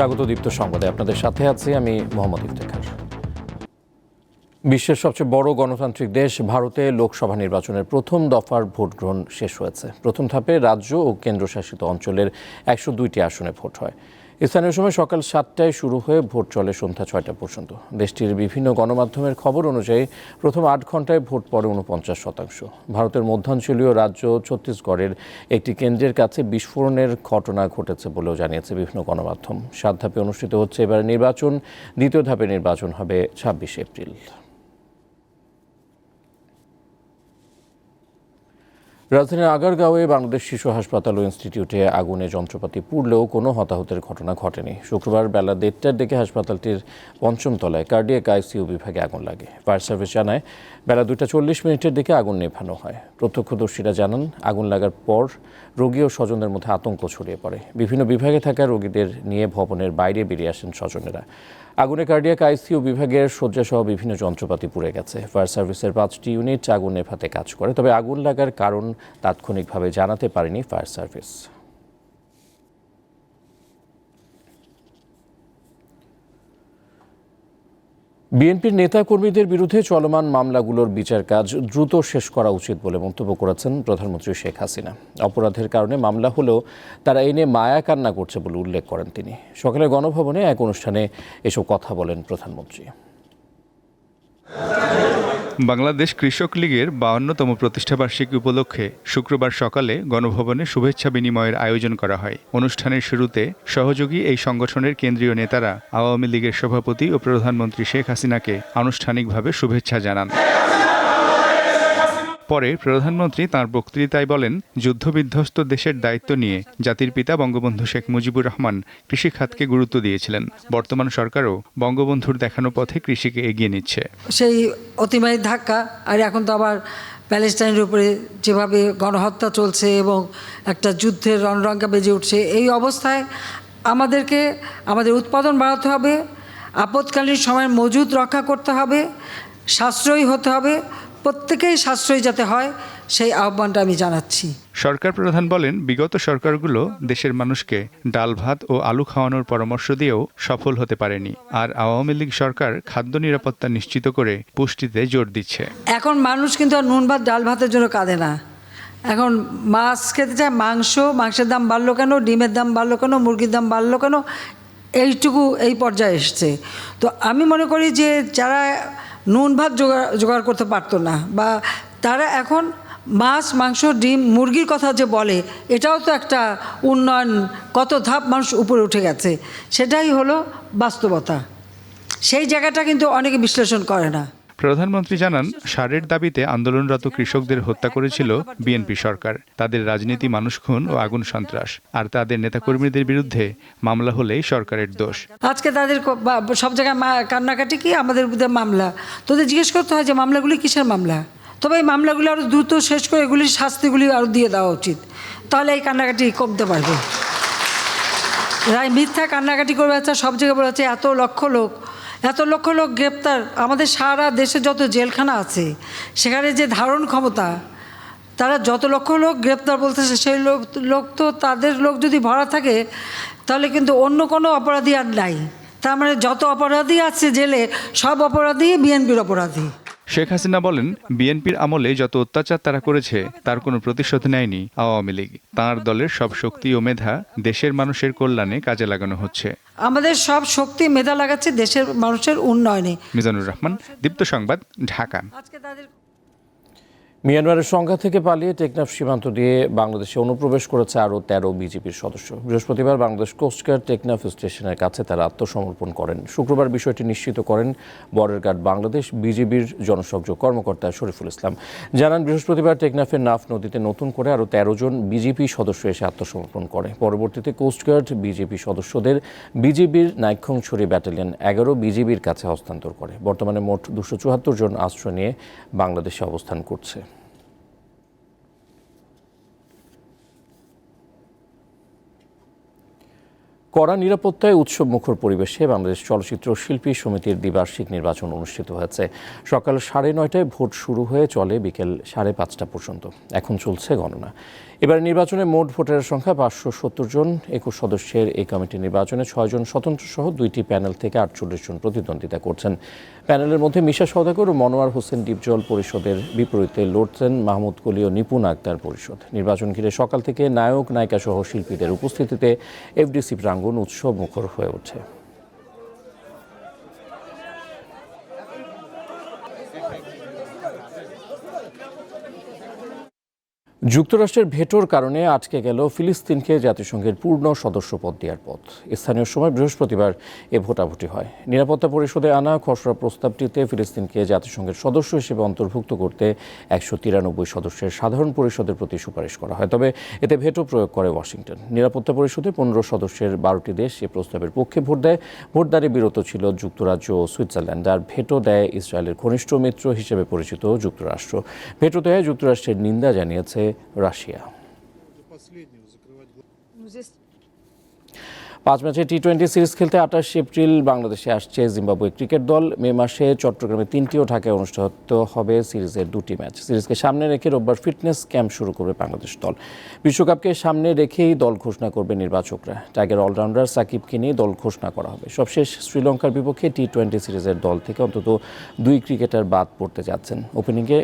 স্বাগত দীপ্ত সংবাদে আপনাদের সাথে আছি আমি মোহাম্মদ ইফতেখার। বিশ্বের সবচেয়ে বড় গণতান্ত্রিক দেশ ভারতে লোকসভা নির্বাচনের প্রথম দফার ভোট গ্রহণ শেষ হয়েছে। প্রথম ধাপে রাজ্য ও কেন্দ্রশাসিত অঞ্চলের 102টি আসনে ভোট হয়। স্থানীয় সময় সকাল 7টায় শুরু হয়ে ভোট চলে সন্ধ্যা 6টা পর্যন্ত। দেশটির বিভিন্ন গণমাধ্যমের খবর অনুযায়ী প্রথম 8 ঘন্টায় ভোট পড়ে 49%। ভারতের মধ্যাঞ্চলীয় রাজ্য ছত্তিশগড়ের একটি কেন্দ্রের কাছে বিস্ফোরণের ঘটনা ঘটেছে বলেও জানিয়েছে বিভিন্ন গণমাধ্যম। 7 ধাপে অনুষ্ঠিত হচ্ছে এবার নির্বাচন। দ্বিতীয় ধাপে নির্বাচন হবে 26 এপ্রিল। রাজধানীর আগারগাঁওয়ে বাংলাদেশ শিশু হাসপাতাল ও ইনস্টিটিউটে আগুনে যন্ত্রপাতি পুড়লেও কোনো হতাহতের ঘটনা ঘটেনি। শুক্রবার বেলা 1:30টার দিকে হাসপাতালটির 5ম তলায় কার্ডিয়াক আইসিইউ বিভাগে আগুন লাগে। ফায়ার সার্ভিস জানায় বেলা 2:40 দিকে আগুন নেভানো হয়। প্রত্যক্ষদর্শীরা জানান আগুন লাগার পর রোগী ও স্বজনদের মধ্যে আতঙ্ক ছড়িয়ে পড়ে। বিভিন্ন বিভাগে থাকা রোগীদের নিয়ে ভবনের বাইরে বেরিয়ে আসেন স্বজনেরা। আগুনে কার্ডিয়াক আইসিইউ বিভাগের শয্যাসহ বিভিন্ন যন্ত্রপাতি পুড়ে গেছে। ফায়ার সার্ভিসের 5টি ইউনিট আগুন নেভাতে কাজ করে, তবে আগুন লাগার কারণ তাৎক্ষণিকভাবে জানাতে পারেনি ফায়ার সার্ভিস। বিএনপির নেতাকর্মীদের বিরুদ্ধে চলমান মামলাগুলোর বিচার কাজ দ্রুত শেষ করা উচিত বলে মন্তব্য করেছেন প্রধানমন্ত্রী শেখ হাসিনা। অপরাধের কারণে মামলা হলেও তারা এই নিয়ে মায়া কান্না করছে বলে উল্লেখ করেন তিনি। সকালে গণভবনে এক অনুষ্ঠানে এসব কথা বলেন প্রধানমন্ত্রী। বাংলাদেশ কৃষক লীগের 52তম প্রতিষ্ঠাবার্ষিকী উপলক্ষে শুক্রবার সকালে গণভবনে শুভেচ্ছা বিনিময়ের আয়োজন করা হয়। অনুষ্ঠানের শুরুতে সহযোগী এই সংগঠনের কেন্দ্রীয় নেতারা আওয়ামী লীগের সভাপতি ও প্রধানমন্ত্রী শেখ হাসিনাকে আনুষ্ঠানিকভাবে শুভেচ্ছা জানান। পরে প্রধানমন্ত্রী তাঁর বক্তৃতায় বলেন, যুদ্ধবিধ্বস্ত দেশের দায়িত্ব নিয়ে জাতির পিতা বঙ্গবন্ধু শেখ মুজিবুর রহমান কৃষি খাতকে গুরুত্ব দিয়েছিলেন। বর্তমান সরকারও বঙ্গবন্ধুর দেখানো পথে কৃষিকে এগিয়ে নিচ্ছে। সেই অতিমারী ধাক্কা, আর এখন তো আবার প্যালেস্টাইনের উপরে যেভাবে গণহত্যা চলছে এবং একটা যুদ্ধের রণরঙ্কা বেজে উঠছে, এই অবস্থায় আমাদেরকে আমাদের উৎপাদন বাড়াতে হবে, আপৎকালীন সময় মজুদ রক্ষা করতে হবে, সাশ্রয়ী হতে হবে, প্রত্যেকেই সাশ্রয়ী যাতে হয় সেই আহ্বানটা আমি জানাচ্ছি। সরকার প্রধান বলেন, বিগত সরকারগুলো দেশের মানুষকে ডাল ভাত ও আলু খাওয়ানোর পরামর্শ দিয়েও সফল হতে পারেনি। আর আওয়ামী লীগ সরকার খাদ্য নিরাপত্তা নিশ্চিত করে পুষ্টিতে জোর দিচ্ছে। এখন মানুষ কিন্তু আর নুন ভাত ডাল ভাতের জন্য কাঁদে না। এখন মাছ খেতে চায়, মাংসের দাম বাড়লো কেন, ডিমের দাম বাড়লো কেন, মুরগির দাম বাড়লো কেন, এইটুকু এই পর্যায়ে এসছে। তো আমি মনে করি যে যারা নুন ভাত জোগাড় করতে পারতো না, বা তারা এখন মাছ, মাংস, ডিম, মুরগির কথা যে বলে, এটাও তো একটা উন্নয়ন, কত ধাপ মানুষ উপরে উঠে গেছে, সেটাই হলো বাস্তবতা। সেই জায়গাটা কিন্তু অনেকে বিশ্লেষণ করে না। প্রধানমন্ত্রী জানান, সারের দাবিতে আন্দোলনরত কৃষকদের হত্যা করেছিল বিএনপি সরকার। তাদের রাজনীতি মানুষ খুন ও আগুন সন্ত্রাস, আর তাদের নেতাকর্মীদের বিরুদ্ধে মামলা হলেই সরকারের দোষ। আজকে তাদের সব জায়গায় কান্নাকাটি কি আমাদের বিরুদ্ধে মামলা। তোদের জিজ্ঞেস করতে হয় যে মামলাগুলি কিসের মামলা, তবে এই মামলাগুলি আরও দ্রুত শেষ করে এগুলির শাস্তিগুলি আরও দিয়ে দেওয়া উচিত, তাহলে এই কান্নাকাটি কমতে পারবে। মিথ্যা কান্নাকাটি করবে, আচ্ছা সব জায়গায় বলা হচ্ছে এত লক্ষ লোক গ্রেপ্তার। আমাদের সারা দেশে যত জেলখানা আছে সেখানে যে ধারণ ক্ষমতা, তারা যত লক্ষ লোক গ্রেপ্তার বলতেছে, সেই লোক তো তাদের লোক যদি ভরা থাকে তাহলে কিন্তু অন্য কোনো অপরাধী আর নাই। তার মানে যত অপরাধী আছে জেলে, সব অপরাধী বিএনপির অপরাধী। শেখ হাসিনা বলেন, বিএনপির আমলে যত অত্যাচার তারা করেছে তার কোনো প্রতিশোধ নেয়নি আওয়ামী লীগ। তাঁর দলের সব শক্তি ও মেধা দেশের মানুষের কল্যাণে কাজে লাগানো হচ্ছে। আমাদের সব শক্তি মেধা লাগাচ্ছে দেশের মানুষের উন্নয়নে। মিজানুর রহমান, দীপ্ত সংবাদ, ঢাকা। মিয়ানমারের সংঘাত থেকে পালিয়ে টেকনাফ সীমান্ত দিয়ে বাংলাদেশে অনুপ্রবেশ করেছে আরও 13 বিজিবির সদস্য। বৃহস্পতিবার বাংলাদেশ কোস্টগার্ড টেকনাফ স্টেশনের কাছে তারা আত্মসমর্পণ করেন। শুক্রবার বিষয়টি নিশ্চিত করেন বর্ডার গার্ড বাংলাদেশ বিজিবির জনসংযোগ কর্মকর্তা শরীফুল ইসলাম। জানান, বৃহস্পতিবার টেকনাফের নাফ নদীতে নতুন করে আরও 13 জন বিজিবি সদস্য এসে আত্মসমর্পণ করে। পরবর্তীতে কোস্টগার্ড বিজিবি সদস্যদের বিজিবির নাইক্ষংছড়ি ব্যাটালিয়ন 11 বিজিবির কাছে হস্তান্তর করে। বর্তমানে মোট 274 জন আশ্রয় নিয়ে বাংলাদেশে অবস্থান করছে। কড়া নিরাপত্তায় উৎসবমুখর পরিবেশে বাংলাদেশ চলচ্চিত্র শিল্পী সমিতির দ্বিবার্ষিক নির্বাচন অনুষ্ঠিত হয়েছে। সকাল 9:30টায় ভোট শুরু হয়ে চলে বিকেল 5:30 পর্যন্ত। এখন চলছে গণনা। এবার নির্বাচনে মোট ভোটারের সংখ্যা 570 জন। 21 সদস্যের এই কমিটি নির্বাচনে 6 জন স্বতন্ত্র সহ 2টি প্যানেল থেকে 48 জন প্রতিদ্বন্দ্বিতা করছেন। প্যানেলের মধ্যে মিশা সওদাগর ও মনোয়ার হোসেন ডিপজল পরিষদের বিপরীতে লড়ছেন মাহমুদ কলি ও নিপুণ আক্তার পরিষদ। নির্বাচন ঘিরে সকাল থেকে নায়ক নায়িকা সহ শিল্পীদের উপস্থিতিতে এফডিসি প্রাঙ্গণ উৎসব মুখর হয়ে ওঠে। যুক্তরাষ্ট্রের ভেটোর কারণে আটকে গেল ফিলিস্তিনকে জাতিসংঘের পূর্ণ সদস্যপদ দেওয়ার পথ। স্থানীয় সময় বৃহস্পতিবার এ ভোটাভুটি হয়। নিরাপত্তা পরিষদে আনা খসড়া প্রস্তাবটিতে ফিলিস্তিনকে জাতিসংঘের সদস্য হিসেবে অন্তর্ভুক্ত করতে 193 সদস্যের সাধারণ পরিষদের প্রতি সুপারিশ করা হয়, তবে এতে ভেটো প্রয়োগ করে ওয়াশিংটন। নিরাপত্তা পরিষদে 15 সদস্যের 12টি দেশ এ প্রস্তাবের পক্ষে ভোট দেয়। ভোটদানে বিরত ছিল যুক্তরাজ্য ও সুইজারল্যান্ড, আর ভেটো দেয় ইসরায়েলের ঘনিষ্ঠ মিত্র হিসেবে পরিচিত যুক্তরাষ্ট্র। ভেটো দেয় যুক্তরাষ্ট্রের নিন্দা জানিয়েছে রাশিয়া। 5 ম্যাচে টি-20 সিরিজ খেলতে 28 এপ্রিল বাংলাদেশে আসছে জিম্বাবুয়ে ক্রিকেট দল। মে মাসে চট্টগ্রামে 3টি ও ঢাকায় অনুষ্ঠিত হবে সিরিজের 2টি ম্যাচ। সিরিজকে সামনে রেখে রোববার ফিটনেস ক্যাম্প শুরু করবে বাংলাদেশ দল। বিশ্বকাপকে সামনে রেখেই দল ঘোষণা করবে নির্বাচকরা। টাইগার অলরাউন্ডার সাকিবকে নিয়ে দল ঘোষণা করা হবে। সবশেষ শ্রীলঙ্কার বিপক্ষে টি-20 সিরিজের দল থেকে অন্তত 2 ক্রিকেটার বাদ পড়তে যাচ্ছেন। ওপেনিংয়ে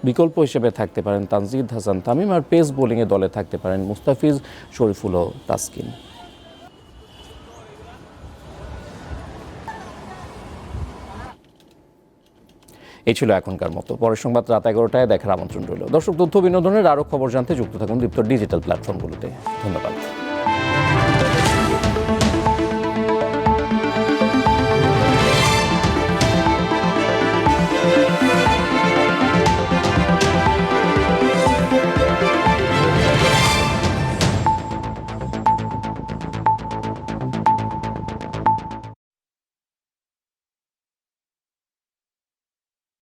বিকল্প হিসেবে থাকতে পারেন তানজিদ হাসান তামিম, আর পেস বোলিংয়ে দলে থাকতে পারেন মুস্তাফিজ, শরীফুল ও তাসকিন। এই ছিল এখনকার মতো। পরের সংবাদ রাত 11টায় দেখার আমন্ত্রণ রইল। দর্শক, তথ্য বিনোদনের আরও খবর জানতে যুক্ত থাকুন দীপ্ত ডিজিটাল প্ল্যাটফর্মগুলোতে। ধন্যবাদ।